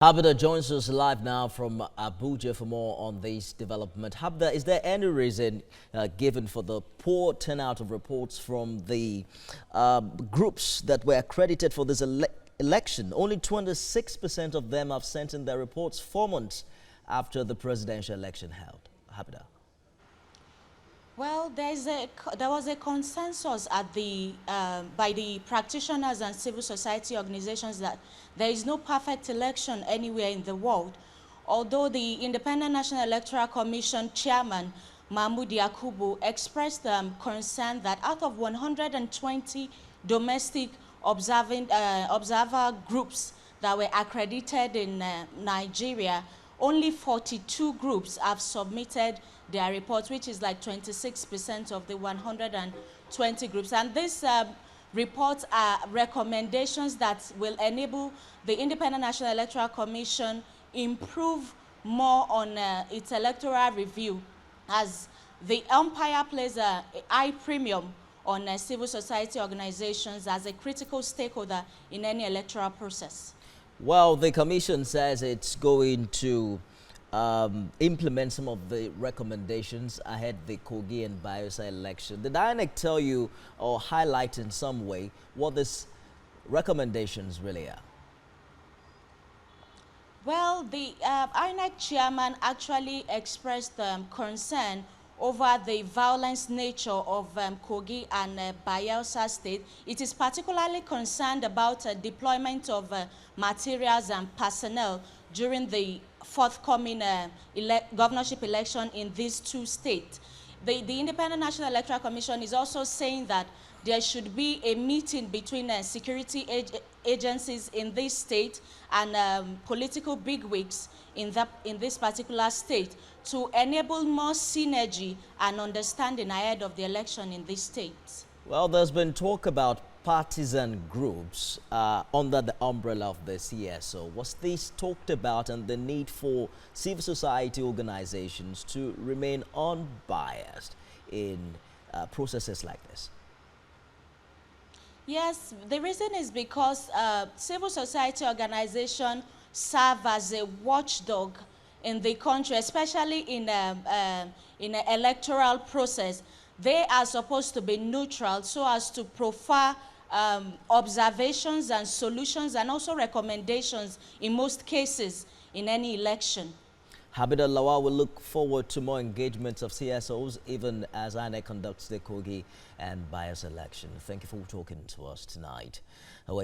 Habida joins us live now from Abuja for more on this development. Habida, is there any reason given for the poor turnout of reports from the groups that were accredited for this election? Only 26% of them have sent in their reports 4 months after the presidential election held. Habida. Well, there was a consensus at by the practitioners and civil society organizations that there is no perfect election anywhere in the world. Although the Independent National Electoral Commission chairman, Mahmoud Yakubu, expressed concern that out of 120 domestic observer groups that were accredited in Nigeria, only 42 groups have submitted their reports, which is like 26% of the 120 groups. And these reports are recommendations that will enable the Independent National Electoral Commission improve more on its electoral review, as the umpire plays a high premium on civil society organizations as a critical stakeholder in any electoral process. Well, the commission says it's going to implement some of the recommendations ahead the Kogi and Bayelsa election. Did INEC tell you or highlight in some way what these recommendations really are? Well, the INEC chairman actually expressed concern over the violence nature of Kogi and Bayelsa state. It is particularly concerned about deployment of materials and personnel during the forthcoming governorship election in these two states. The Independent National Electoral Commission is also saying that there should be a meeting between security agencies in this state and political bigwigs in this particular state to enable more synergy and understanding ahead of the election in this state. Well, there's been talk about partisan groups under the umbrella of the CSO. Was this talked about, and the need for civil society organizations to remain unbiased in processes like this? Yes, the reason is because civil society organizations serve as a watchdog in the country, especially in an electoral process. They are supposed to be neutral so as to proffer observations and solutions and also recommendations in most cases in any election. Habida Lawal will look forward to more engagement of CSOs even as INEC conducts the Kogi and Bayelsa election. Thank you for talking to us tonight.